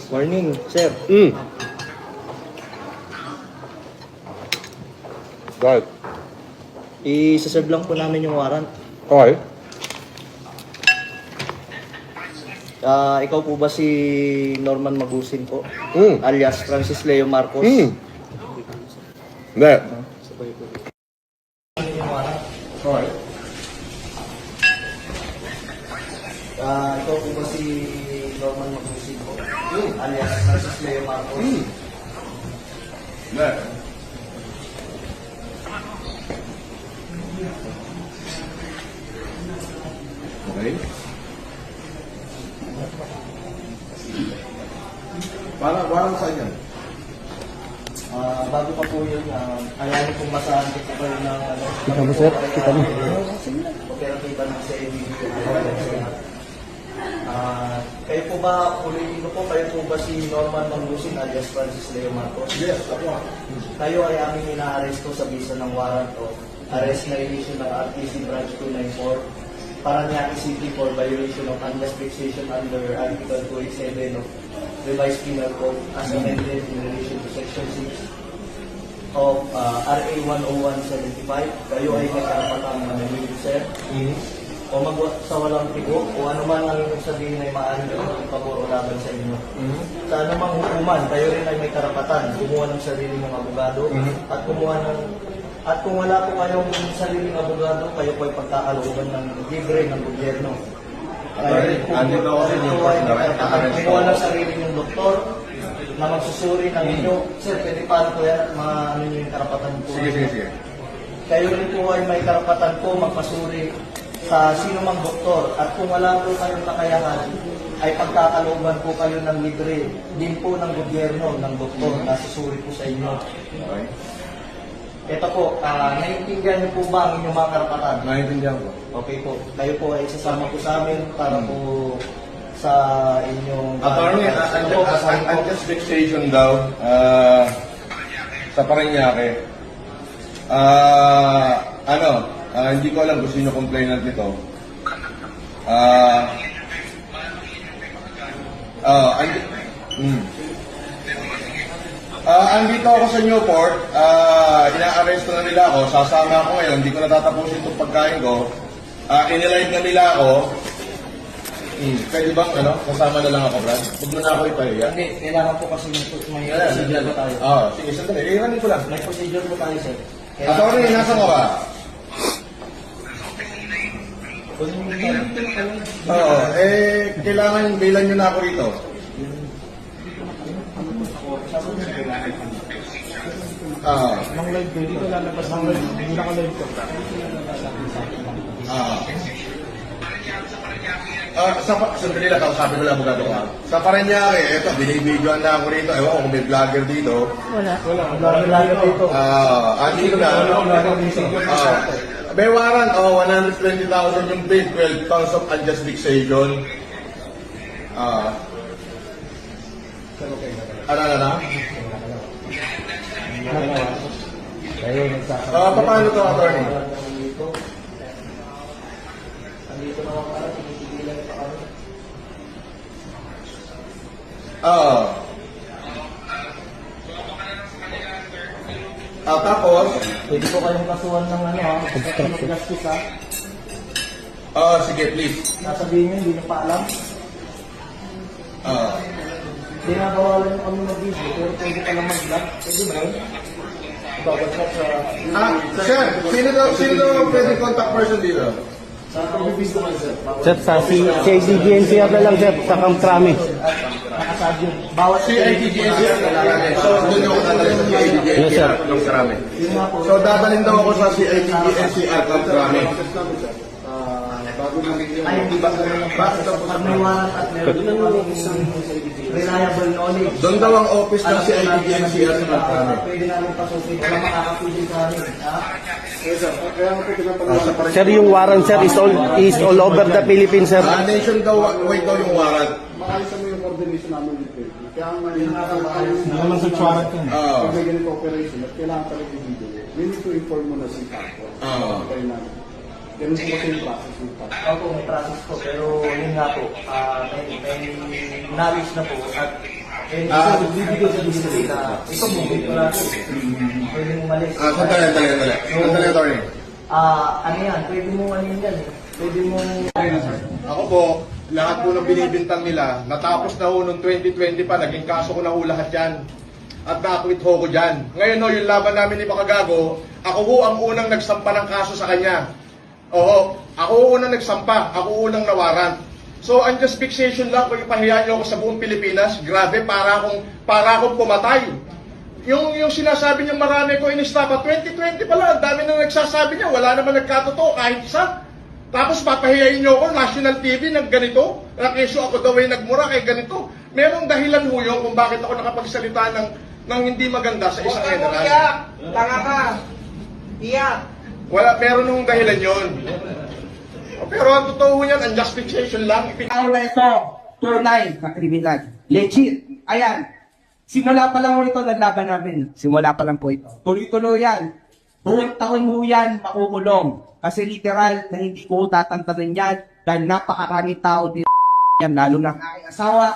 Morning, sir. Right. I-serve lang po namin yung warrant. Okay. Ikaw po ba si Norman Magusin po? Mm. Alias Francis Leo Marcos? Mm. Hindi. Sabay po. Yung warrant. Okay. Ikaw po ba si Norman Magusin po? Alias Francis Leo Marcos? Hindi. Okay. Parang saan yan? Bago pa po yun, ayaw pong masahan ko po kayo ng ano. Kita mo, sir? Kita mo. Operativa ng CIDG. Kayo po ba, ulitin ko po, kayo po ba si Norman Magusin alias Francis Leo Marcos? Yes, ako. Kayo ay aming ina-arresto sa bisa ng warrant of arrest na issue ng RTC Branch 294 Paranaque City for violation of unjust fixation under Article 287 of Revised Penal Code as amended in relation to Section 6 of RA 10175. Kayo ay may karapatang manamili, sir. O sa walang tigo o anuman ang inyong sabihin ay maaaring gawin pabor o laban sa inyo. Sa anumang hukuman, kayo rin ay may karapatan kumuha ng sarili ng abogado at kumuha ng at kung wala po kayong sariling abogado, kayo po ay pagkakalooban ng libre ng gobyerno. Andito ako sa inyo. Kumuha ng sarili ng doktor na magsusuri ng inyo. Sir, pwede paano po yan? Ano yung karapatan po? Sige. Kayo rin po ay may karapatan po magpasuri sa sino mang doktor. At kung wala po kayong kakayahan, ay pagkakalooban po kayo ng libre din po ng gobyerno, ng doktor na susuri po sa inyo. Okay. Ito po, naiintindihan niyo po ba ang inyong mga karapatan? Naiintindihan ko. Okay po. Kayo po ay sasama po sa amin para po sa inyong... Attorney, unjust fixation daw sa Paranaque. Hindi ko alam kung sino complainant nito. Andito ako sa Newport, ina-arresto na nila ako, sasama ako ngayon, hindi ko natatapusin itong pagkain ko. Inilive na nila ako. Pwede bang, kasama na lang ako, Brad? Huwag mo na ako ipahiya. Hindi, kailangan po kasi may procedure po tayo. Sige, sandali. Iyanin ko lang. May procedure po tayo, sir. Sorry, nasa ka ba? Kailangan bilan nyo na ako rito. Nang live ko, dito lalabas ng live. Hindi naka-live ko. Sandali lang, sabi ko lang abogado ka. Sa Paranaque, eto, binibidyoan na ako rito. Ewan ko kung may vlogger dito. Lalo dito. Andito na. May warrant, 120,000 yung bid, 12 counts of unjust fixation. Ano? Kayo, nagsasabi. Paano to, attorney? Andito na ako para tinigilan pa kami. Tapos, Pwede po kayong kasuhan ng obstruction of justice, sige, please. Sasabihin nyo, hindi nyo pa alam. Hindi nga bawalan nyo kami mag-video, pero pwede pa lang mag-vlog. Pwede ba yun? Babagsak sa... Sir, sino daw pwede contact person dito? Sa pag-video man, sir. Sir, sa CIDG-NCR na lang, sir, sa Kamkrami. Nakasabi yun. Bawat CIDG-NCR na so doon ako dadalhin sa CIDG-NCR Yes, sir. ng Karami. Yun nga po. So dadalhin daw ako sa CIDG-NCR ng Karami. Ay, hindi ba? Bakit daw po sa may warrant at meron din naman isang reliable knowledge. Doon daw ang office ng CIDG-NCR ng Karami. Pwede namin pasukin. Wala makakapigil sa amin. Sir, yung warrant, sir, is all over the Philippines, sir. Nationwide daw yung warrant. Maayos mo yung coordination namin dito. Kaya ang Naman sa warrant yun. pag may ganito operation at kailangan talaga yung video, we need to inform mo na si Taco. Kaya namin. Ganun po kasi yung process yung Taco. Opo, may process po. Pero yun nga po, may knowledge na po at bibigay sa business na ito mo, ito natin. Pwede mo malis. Sandali, attorney. Ano yan, pwede mo ano yan eh. Pwede mo... Ako po, lahat po ng binibintang nila, natapos na ho noong 2020 pa, naging kaso ko na ho lahat yan. At na-acquit ho ko dyan. Ngayon ho, yung laban namin ni Makagago, ako ho ang unang nagsampa ng kaso sa kanya. Oo, ako ho unang nagsampa, ako unang nawaran. So, unjust fixation lang, kung ipahiyaan niyo ako sa buong Pilipinas, grabe, para akong pumatay. Yung sinasabi niya marami ko inistapa, 2020 pala, ang dami na nagsasabi niya, wala naman nagkatotoo, kahit isa. Tapos papahiyain niyo ako, national TV, ng ganito, na keso ako daw ay nagmura kay ganito. Merong dahilan ho yun kung bakit ako nakapagsalita ng hindi maganda sa isang general. Tanga ka! Iyak! Wala, meron nung dahilan yun. Pero ang totoo niyan, unjust fixation lang. Ang na ito, tunay na kriminal. Legit. Ayan. Simula pa lang po ito, naglaban namin. Simula pa lang po ito. Tuloy-tuloy yan. Buong taon mo yan, makukulong. Kasi literal na hindi ko tatantarin yan dahil napakaraming tao dito yan, lalo na aking asawa.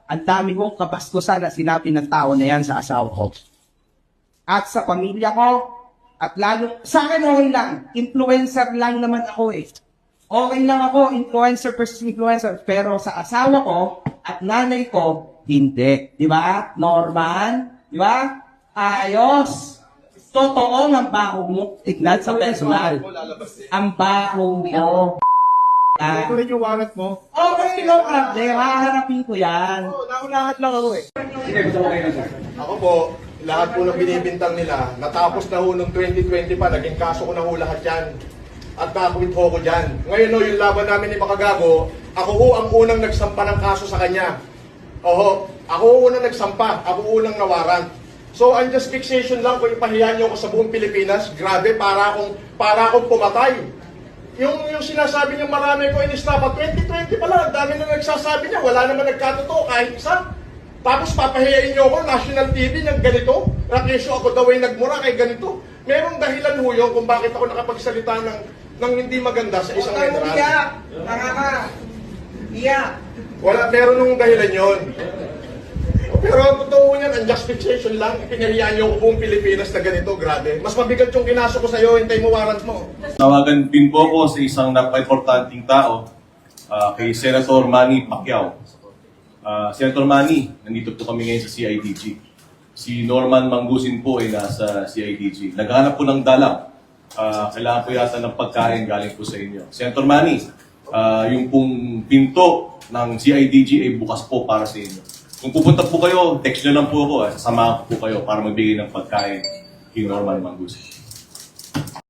Ang dami kong kabastusan na sinabi ng tao na yan sa asawa ko. At sa pamilya ko, at lalo, sa akin okay lang. Influencer lang naman ako eh. Okay lang ako, influencer versus influencer. Pero sa asawa ko at nanay ko, hindi. Di ba? Norman? Di ba? Ayos. Totoo ang baho mo. Tignan sa personal. Ang baho mo. Ito rin yung warrant mo. Okay, no problem. Haharapin ko yan. Naunahan lang ako eh. Ako po, lahat po ng binibintang nila, natapos na ho noong 2020 pa, naging kaso ko na ho lahat yan. At na-acquit ho ko dyan. Ngayon ho, yung laban namin ni Makagago, ako ho ang unang nagsampa ng kaso sa kanya. Oho, ako ho unang nagsampa, ako unang nawaran. So, unjust fixation lang, kung ipahiyaan niyo ako sa buong Pilipinas, grabe, para akong pumatay. Yung sinasabi niyo marami ko inistapa, 2020 pala, ang dami na nagsasabi niya, wala naman nagkatotoo, kahit isa. Tapos papahiyain niyo ako, national TV, ng ganito, na keso ako daw ay nagmura kay ganito. Merong dahilan ho yun kung bakit ako nakapagsalita ng hindi maganda sa isang general. Iyak! Tanga ka! Iyak! Wala, meron nung dahilan yun. Pero ang totoo niyan, unjust fixation lang. Pinahiyaan niyo ako buong Pilipinas na ganito, grabe. Mas mabigat yung kinaso ko sa'yo, hintay mo warrant mo. Tawagan din po ako sa isang napaka-importanting tao, kay Senator Manny Pacquiao. Senator Manny, nandito po kami ngayon sa CIDG. Si Norman Mangusin po ay nasa CIDG. Naghahanap po ng dalang. Kailangan po yata ng pagkain galing po sa inyo. Senator Manny, yung pong pinto ng CIDG ay bukas po para sa inyo. Kung pupunta po kayo, text nyo lang po ako. Sasamahan ko po kayo para magbigay ng pagkain kay Norman Mangusin.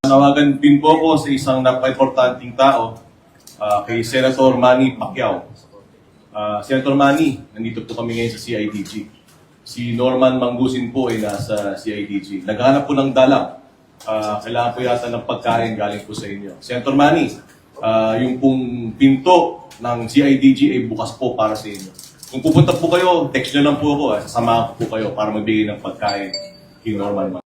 Nawagan din po ako sa isang napaka-importanting tao, kay Senator Manny Pacquiao. Senator Manny, nandito po kami ngayon sa CIDG. Si Norman Mangusin po ay nasa CIDG. Naghahanap po ng dalang. Kailangan po yata ng pagkain galing po sa inyo. Senator Manny, yung pong pinto ng CIDG ay bukas po para sa inyo. Kung pupunta po kayo, text nyo lang po ako. Sasamahan ko po kayo para magbigay ng pagkain kay Norman Mangusin.